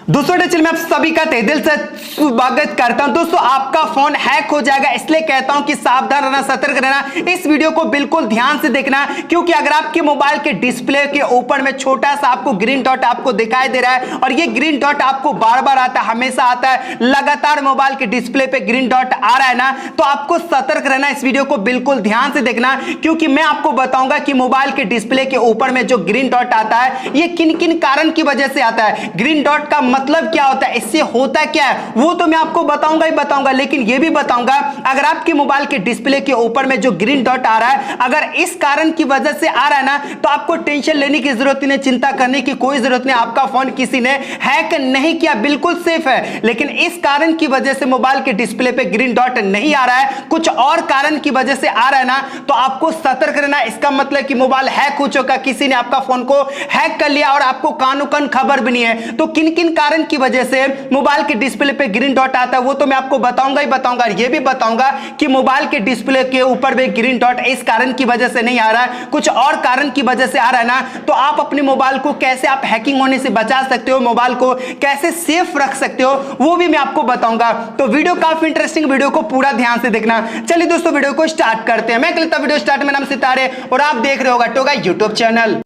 दोस्तों चैनल में आप सभी का तहे दिल से स्वागत करता हूं। दोस्तों आपका फोन हैक हो जाएगा, इसलिए कहता हूं कि सावधान रहना, सतर्क रहना। इस वीडियो को बिल्कुल ध्यान से देखना, क्योंकि अगर आपके मोबाइल के डिस्प्ले के ऊपर में छोटा सा आपको ग्रीन डॉट आपको दिखाई दे रहा है और ये ग्रीन डॉट आपको बार बार आता है, हमेशा आता है, लगातार मोबाइल के डिस्प्ले पे ग्रीन डॉट आ रहा है ना, तो आपको सतर्क रहना। इस वीडियो को बिल्कुल ध्यान से देखना, क्योंकि मैं आपको बताऊंगा कि मोबाइल के डिस्प्ले के ऊपर में जो ग्रीन डॉट आता है ये किन किन कारण की वजह से आता है, ग्रीन डॉट का मतलब क्या होता है, इससे होता क्या है वो तो मैं आपको बताऊंगा ही बताऊंगा। लेकिन ये भी बताऊंगा अगर आपके मोबाइल के डिस्प्ले के ऊपर में जो ग्रीन डॉट आ रहा है अगर इस कारण की वजह से आ रहा है ना, तो आपको टेंशन लेने की जरूरत नहीं, चिंता करने की कोई जरूरत नहीं। आपका फोन किसी ने हैक नहीं किया, बिल्कुल सेफ है। लेकिन इस कारण की वजह से मोबाइल के डिस्प्ले पे ग्रीन डॉट नहीं आ रहा है, कुछ और कारण की वजह से आ रहा है ना, तो आपको सतर्क रहना। इसका मतलब कि मोबाइल हैक हो चुका, किसी ने आपका फोन को हैक कर लिया और आपको कानो कान खबर भी नहीं है। तो किन किन कारण की वजह से मोबाइल के डिस्प्ले पे ग्रीन डॉट आता है वो तो मैं आपको बताऊंगा ही बताऊंगा। ये भी बताऊंगा कि मोबाइल के डिस्प्ले के ऊपर में ग्रीन डॉट इस कारण की वजह से नहीं आ रहा है, कुछ और कारण की वजह से आ रहा है ना, तो आप अपने मोबाइल को कैसे आप हैकिंग होने से बचा सकते हो, मोबाइल को कैसे सेफ रख सकते हो वो भी मैं आपको बताऊंगा। तो वीडियो काफी इंटरेस्टिंग, वीडियो को पूरा ध्यान से देखना। चलिए दोस्तों वीडियो को स्टार्ट करते हैं। मैं करता वीडियो स्टार्ट, मेरा नाम सितारे और आप देख रहे होगा टोगा यूट्यूब चैनल।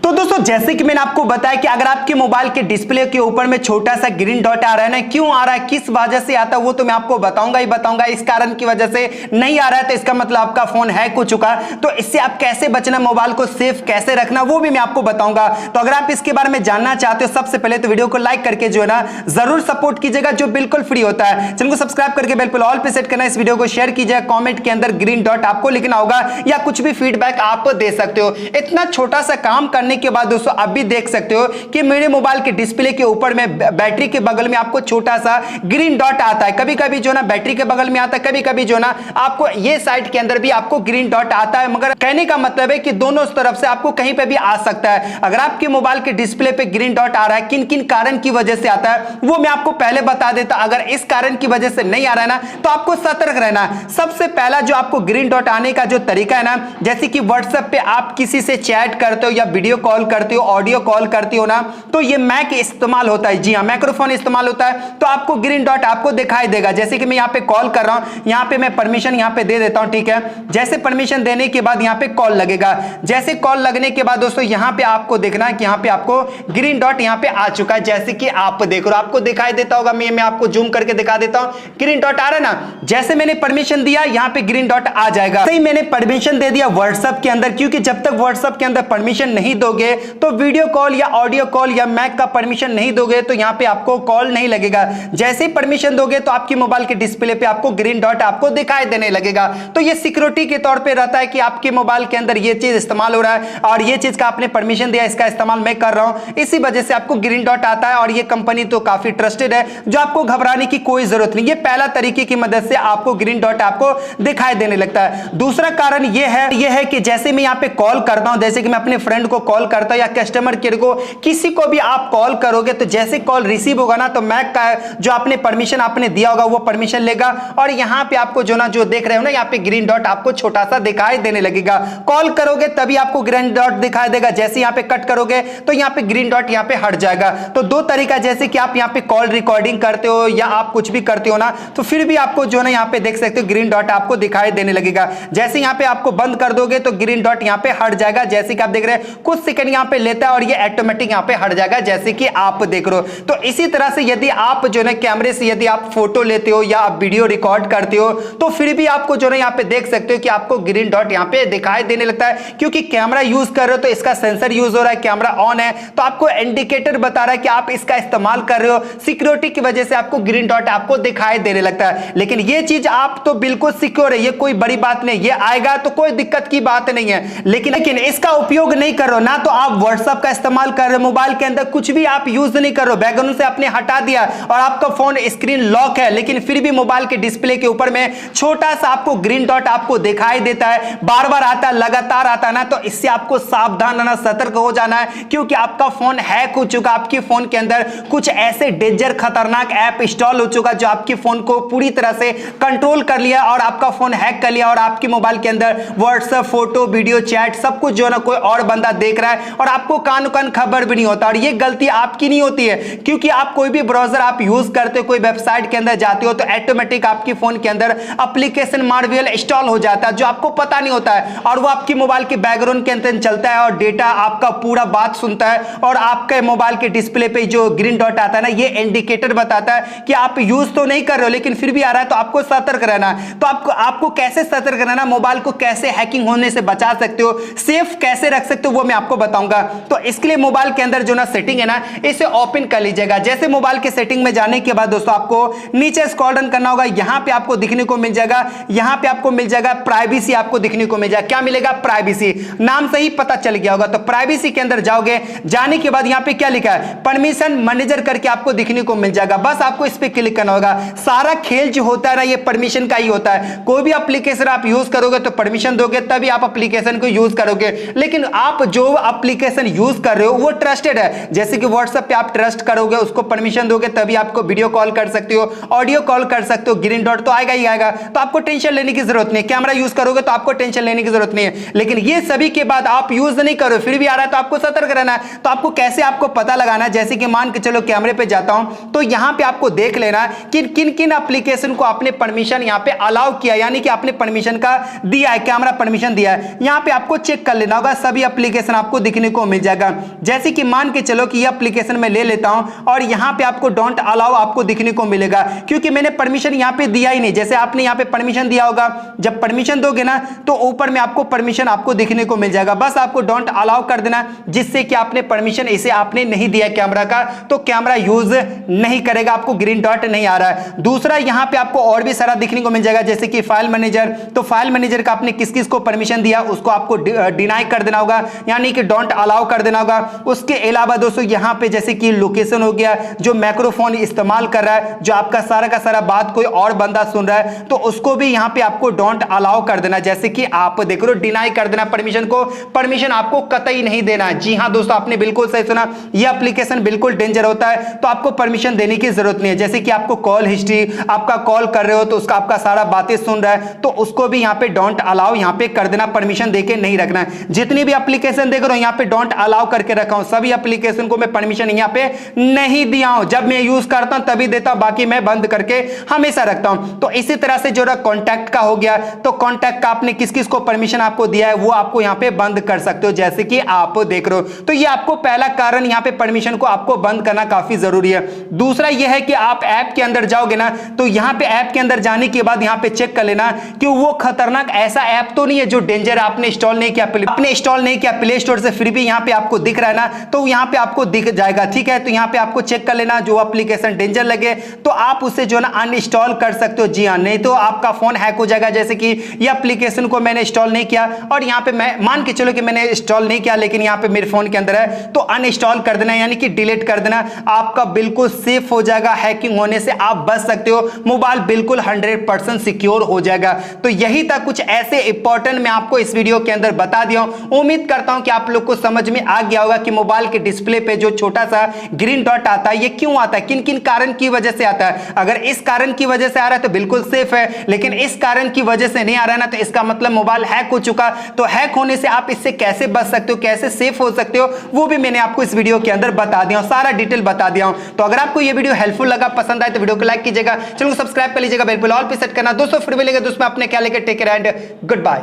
तो दोस्तों जैसे कि मैंने आपको बताया कि अगर आपके मोबाइल के डिस्प्ले के ऊपर में छोटा सा ग्रीन डॉट आ रहा है ना, क्यों आ रहा है, किस वजह से आता है वो तो मैं आपको बताऊंगा ही बताऊंगा। इस कारण की वजह से नहीं आ रहा है तो इसका मतलब आपका फोन हैक हो चुका, तो इससे आप कैसे बचना, मोबाइल को सेफ कैसे रखना वो भी मैं आपको बताऊंगा। तो अगर आप इसके बारे में जानना चाहते हो सबसे पहले तो वीडियो को लाइक करके जो है ना जरूर सपोर्ट कीजिएगा, जो बिल्कुल फ्री होता है। चैनल को सब्सक्राइब करके बेल पर ऑल पे सेट करना, इस वीडियो को शेयर कीजिए, कॉमेंट के अंदर ग्रीन डॉट आपको लिखना होगा या कुछ भी फीडबैक आप दे सकते हो। इतना छोटा सा काम करने के बाद दोस्तों आप भी देख सकते हो कि मेरे मोबाइल के डिस्प्ले के ऊपर में बैटरी के बगल में आपको छोटा सा ग्रीन डॉट आता है। कभी कभी जो ना बैटरी के बगल में आता है, कभी कभी जो ना आपको ये साइड के अंदर भी आपको ग्रीन डॉट आता है। मगर कहने का मतलब है कि दोनों तरफ से आपको कहीं पे भी आ सकता है। अगर आपके मोबाइल के डिस्प्ले पे ग्रीन डॉट आ रहा है, किन किन कारण की वजह से आता है वो मैं आपको पहले बता देता। अगर इस कारण की वजह से नहीं आ रहा है ना, तो आपको सतर्क रहना। सबसे पहला जो आपको ग्रीन डॉट आने का जो तरीका है ना, जैसे कि व्हाट्सएप पे आप किसी से चैट करते हो या वीडियो कॉल करते हो, ऑडियो कॉल करती हो ना, तो ये मैक इस्तेमाल होता है। जी हाँ, माइक्रोफोन इस्तेमाल होता है, तो आपको ग्रीन डॉट आपको दिखाई देगा। जैसे कि मैं यहाँ पे कॉल कर रहा हूं, यहाँ पे मैं परमिशन यहाँ पे दे देता हूं, ठीक है। जैसे परमिशन देने के बाद यहाँ पे कॉल लगेगा, जैसे कॉल लगने के बाद दोस्तों यहाँ पे आपको देखना है कि यहाँ पे आपको ग्रीन डॉट यहाँ पे आ चुका है। जैसे कि आप देख रहे हो, आपको दिखाई देता होगा, मैं आपको जूम करके दिखा देता हूं, ग्रीन डॉट आ रहा है ना। जैसे मैंने परमिशन दिया यहाँ पे ग्रीन डॉट आ जाएगा। सही मैंने परमिशन दे दिया व्हाट्सएप के अंदर, क्योंकि जब तक व्हाट्सएप के अंदर परमिशन नहीं दोगे तो वीडियो कॉल या ऑडियो कॉल या मैक का परमिशन नहीं दोगे तो यहां पे आपको कॉल नहीं लगेगा। जैसे ही परमिशन दोगे तो आपके मोबाइल के डिस्प्ले पे आपको ग्रीन डॉट आपको दिखाई देने लगेगा। तो ये सिक्योरिटी के तौर पे रहता है कि आपके मोबाइल के अंदर ये चीज इस्तेमाल हो रहा है और ये चीज का आपने परमिशन दिया, इसका इस्तेमाल मैं कर रहा हूं, इसी वजह से आपको ग्रीन डॉट आता है। और ये कंपनी तो काफी ट्रस्टेड है, जो आपको घबराने की कोई जरूरत नहीं। ये पहला तरीके की मदद से आपको ग्रीन डॉट आपको दिखाई देने लगता है। दूसरा कारण यह है कि जैसे मैं यहां पे कॉल करता हूं, जैसे कि मैं अपने फ्रेंड को कॉल करता हूं या कस्टमर केयर को, किसी को भी आप कॉल करोगे तो जैसे कॉल रिसीव होगा ना, तो मैक का जो आपने परमिशन आपने दिया होगा वो परमिशन लेगा और यहां पे आपको जो ना जो देख रहे हो ना, यहां पे ग्रीन डॉट आपको छोटा सा दिखाई देने लगेगा। कॉल करोगे तभी आपको ग्रीन डॉट दिखाई देगा, जैसे यहां पे कट करोगे तो यहां पे ग्रीन डॉट यहां पे हट जाएगा। तो दो तरीका, जैसे कि आप यहां पे कॉल रिकॉर्डिंग करते हो या आप कुछ भी करते हो ना, तो फिर भी आपको जो ना यहां पे देख सकते हो ग्रीन डॉट आपको दिखाई देने लगेगा। जैसे यहां पे आपको बंद कर दोगे तो ग्रीन डॉट यहां पे हट जाएगा। जैसे कि आप देख रहे हैं कुछ सेकंड यहां पे लेता है और ये ऑटोमेटिक यहां पे हट जाएगा, जैसे कि आप देख रहे हो। तो इसी तरह से यदि आप जो है कैमरे से यदि आप फोटो लेते हो या आप वीडियो रिकॉर्ड करते हो तो फिर भी आपको जो है यहाँ पे देख सकते हो कि आपको ग्रीन डॉट यहाँ पे दिखाई देने लगता है, क्योंकि कैमरा यूज कर रहे हो तो इसका सेंसर यूज हो रहा है, कैमरा ऑन है, तो आपको इंडिकेटर बता रहा है कि आप इसका इस्तेमाल कर रहे हो। सिक्योरिटी की वजह से आपको ग्रीन डॉट आपको दिखाई देने लगता है। लेकिन ये चीज आप तो बिल्कुल सिक्योर है, ये कोई बड़ी बात नहीं, ये आएगा तो कोई दिक्कत की बात नहीं है। लेकिन इसका उपयोग नहीं कर रहे हो ना, तो आप व्हाट्सएप का इस्तेमाल कर रहे हो, मोबाइल के अंदर कुछ भी आप यूज नहीं कर रहे हो, बैकग्राउंड से आपने हटा दिया और आपका फोन स्क्रीन लॉक है, लेकिन फिर भी मोबाइल के डिस्प्ले के ऊपर में छोटा सा आपको ग्रीन डॉट आपको दिखाई देता है, बार बार आता है, लगातार आता है ना, तो इससे आपको सावधान रहना, सतर्क हो जाना है, क्योंकि आपका फोन हैक हो चुका। आपके फोन के अंदर कुछ ऐसे डेंजर खतरनाक ऐप इंस्टॉल हो चुका जो आपके फोन को पूरी तरह से कंट्रोल कर लिया और आपका फोन हैक कर लिया और आपके मोबाइल के अंदर व्हाट्सएप, फोटो, वीडियो, चैट सब कुछ जो ना कोई और बंदा देख रहा रहा है और आपको कान कान खबर भी नहीं होता। और ये गलती आपकी नहीं होती है, क्योंकि आप कोई भी ब्राउजर आप यूज करते हो, कोई वेबसाइट के अंदर जाते हो तो ऑटोमेटिक आपकी फोन के अंदर एप्लीकेशन मार्वेल इंस्टॉल हो जाता है, जो आपको पता नहीं होता है, और वो आपकी मोबाइल के बैकग्राउंड के अंदर चलता है और डेटा आपका पूरा बात सुनता है, और आपके मोबाइल के डिस्प्ले पे जो ग्रीन डॉट आता है ना, ये इंडिकेटर बताता है कि आप यूज तो नहीं कर रहे हो लेकिन फिर भी आ रहा है, तो आपको सतर्क रहना है। तो आपको कैसे सतर्क रहना, मोबाइल को कैसे हैकिंग होने से बचा सकते हो, सेफ कैसे रख सकते हो, वो मैं आपको बताऊंगा। तो इसके लिए मोबाइल के अंदर जो ना सेटिंग है ना, इसे ओपन कर लीजिएगा। जैसे मोबाइल के सेटिंग में जाने के बाद दोस्तों आपको नीचे स्क्रॉल डाउन करना होगा, यहां पे आपको दिखने को मिल जाएगा, यहां पे आपको मिल जाएगा प्राइवेसी, आपको दिखने को मिल जाएगा। क्या मिलेगा? प्राइवेसी। नाम से ही पता चल गया होगा। तो प्राइवेसी के अंदर जाओगे, जाने के बाद यहां पे क्या लिखा है? परमिशन मैनेजर करके आपको दिखने को मिल जाएगा। बस आपको इस पे क्लिक करना होगा। सारा खेल जो होता है ना, ये परमिशन का ही होता है। कोई भी एप्लीकेशन आप यूज करोगे तो परमिशन दोगे तभी आप एप्लीकेशन को यूज करोगे, लेकिन आप जो एप्लीकेशन यूज कर रहे हो वो ट्रस्टेड है। जैसे कि व्हाट्सएप पे आप ट्रस्ट करोगे, उसको परमिशन दोगे तभी आपको वीडियो कॉल कर सकते हो, ऑडियो कॉल कर सकते हो, ग्रीन डॉट तो आएगा ही आएगा। तो आपको टेंशन लेने की जरूरत नहीं है। कैमरा यूज करोगे तो आपको टेंशन लेने की जरूरत नहीं है। लेकिन ये सभी के बाद आप यूज नहीं करो फिर भी आ रहा है, तो आपको सतर्क रहना है। तो आपको कैसे आपको पता लगाना है? जैसे कि मान के चलो कैमरे पे जाता हूं तो यहां पे आपको देख लेना कि किन किन एप्लीकेशन को आपने परमिशन यहां पे अलाउ किया, यानी कि आपने परमिशन का दिया है, कैमरा परमिशन दिया है। यहां पे आपको चेक कर लेना होगा, सभी एप्लीकेशन आपको दिखने को मिल जाएगा। जैसे कि मान के चलो कि ये एप्लीकेशन मैं ले लेता हूं और यहां पे आपको डोंट अलाउ आपको दिखने को मिलेगा, क्योंकि मैंने परमिशन यहां पे दिया ही नहीं। जैसे आपने यहां पे परमिशन दिया होगा, जब परमिशन दोगे ना तो ऊपर में आपको परमिशन आपको दिखने को मिल जाएगा। बस आपको डोंट अलाउ कर देना, जिससे कि आपने परमिशन इसे आपने नहीं दिया कैमरा का, तो कैमरा यूज नहीं करेगा, आपको ग्रीन डॉट नहीं आ रहा है। दूसरा यहां पे आपको और भी सारा दिखने को मिल जाएगा, जैसे कि फाइल मैनेजर। तो फाइल मैनेजर का आपने किस किस को परमिशन दिया उसको आपको डिनाई कर देना होगा, यानी कि डोंट अलाउ कर देना होगा। उसके अलावा दोस्तों यहां पे जैसे कि लोकेशन हो गया, जो माइक्रोफोन इस्तेमाल कर रहा है, जो आपका सारा का सारा बात कोई और बंदा सुन रहा है, तो उसको भी यहां पे आपको डोंट अलाउ कर देना। जैसे कि आप देख रहे हो, डिनाई कर देना परमिशन को, परमिशन आपको कतई नहीं देना है। जी हां दोस्तों, आपने बिल्कुल सही सुना, यह एप्लीकेशन बिल्कुल डेंजर होता है, तो आपको परमिशन देने की जरूरत नहीं है। जैसे कि आपको कॉल हिस्ट्री, आपका कॉल कर रहे हो तो उसका आपका सारा बातें सुन रहा है, तो उसको भी यहां पे डोंट अलाउ यहां पे कर देना, परमिशन देके नहीं रखना है। जितनी भी एप्लीकेशन देख रहा हूं यहां पे डोंट अलाउ करके रखा हूं, सभी एप्लीकेशन को मैं परमिशन यहां पे नहीं दिया हूं। जब मैं यूज करता हूं तभी देता हूं, बाकी मैं बंद करके हमेशा रखता हूं। तो इसी तरह से जो कॉन्टैक्ट का हो गया, तो कॉन्टैक्ट का आपने किस किस को परमिशन आपको दिया है वो आपको यहां पे बंद कर सकते हो, जैसे कि आप देख रहे हो। तो ये आपको पहला कारण यहां पे परमिशन को आपको बंद करना काफी जरूरी है। दूसरा यह है कि आप ऐप के अंदर जाओगे ना, तो यहां पे ऐप के अंदर जाने के बाद यहां पे चेक कर लेना कि वो खतरनाक ऐसा ऐप तो नहीं है जो डेंजर आपने इंस्टॉल नहीं किया, आपने इंस्टॉल नहीं किया प्ले स्टोर से, फिर भी यहां पे आपको दिख रहा है ना, तो यहां पे आपको दिख जाएगा। ठीक है, तो यहां पे आपको चेक कर लेना, जो एप्लीकेशन डेंजर लगे तो आप उसे जो ना अनइंस्टॉल कर सकते हो। जी हां, नहीं तो आपका फोन हैक हो जाएगा। जैसे कि ये एप्लीकेशन को मैंने इंस्टॉल नहीं किया और यहां पे मैं मान के चलो कि मैंने इंस्टॉल नहीं किया, लेकिन यहां पे मेरे फोन के अंदर है, तो अनइंस्टॉल कर देना, यानी कि डिलीट कर देना। आपका बिल्कुल सेफ हो जाएगा, हैकिंग होने से आप बच सकते हो, मोबाइल बिल्कुल 100% सिक्योर हो जाएगा। तो यही था कुछ ऐसे इंपॉर्टेंट मैं आपको इस वीडियो के अंदर बता दिया हूं। उम्मीद करता हूं कि आप लोग को समझ में आ गया होगा कि मोबाइल के डिस्प्ले पे जो छोटा सा ग्रीन डॉट आता है ये क्यों आता है, किन किन कारण की वजह से आता है। अगर इस कारण की वजह से आ रहा है तो बिल्कुल सेफ है, लेकिन इस कारण की वजह से नहीं आ रहा है ना, तो इसका मतलब मोबाइल हैक हो चुका। तो हैक होने से आप इससे कैसे बच सकते हो, कैसे सेफ हो सकते हो, वो भी मैंने आपको इस वीडियो के अंदर बता दिया हूं, सारा डिटेल बता दिया हूं। तो अगर आपको ये वीडियो हेल्पफुल लगा, पसंद आए तो वीडियो को लाइक कीजिएगा, चैनल को सब्सक्राइब कर लीजिएगा, बेल पर ऑल पे सेट करना। दोस्तों फिर मिलेंगे दोस्तों अपने ख्याल लेकर, take care and good bye.